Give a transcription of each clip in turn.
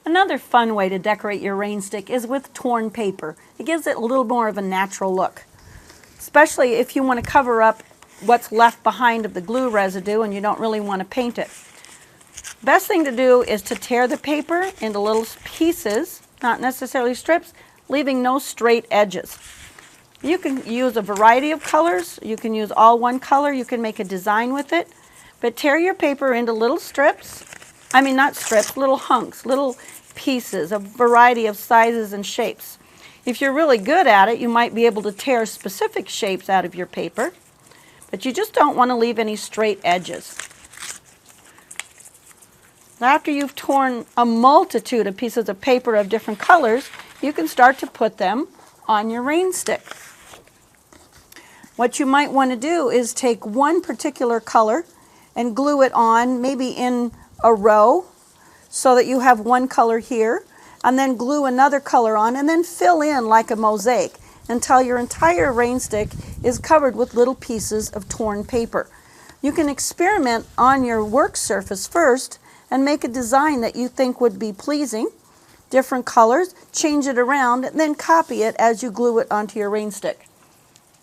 Another fun way to decorate your rain stick is with torn paper. It gives it a little more of a natural look, especially if you want to cover up what's left behind of the glue residue and you don't really want to paint it. Best thing to do is to tear the paper into little pieces, not necessarily strips, leaving no straight edges. You can use a variety of colors. You can use all one color. You can make a design with it. But tear your paper into little strips. I mean, not strips, little hunks, little pieces, a variety of sizes and shapes. If you're really good at it, you might be able to tear specific shapes out of your paper, but you just don't want to leave any straight edges. After you've torn a multitude of pieces of paper of different colors, you can start to put them on your rain stick. What you might want to do is take one particular color and glue it on, maybe in a row, so that you have one color here, and then glue another color on, and then fill in like a mosaic until your entire rain stick is covered with little pieces of torn paper. You can experiment on your work surface first and make a design that you think would be pleasing, different colors, change it around, and then copy it as you glue it onto your rain stick.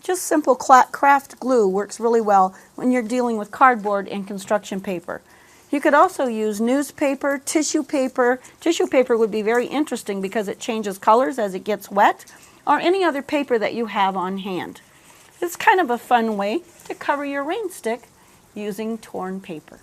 Just simple craft glue works really well when you're dealing with cardboard and construction paper. You could also use newspaper, tissue paper. Tissue paper would be very interesting because it changes colors as it gets wet, or any other paper that you have on hand. It's kind of a fun way to cover your rain stick using torn paper.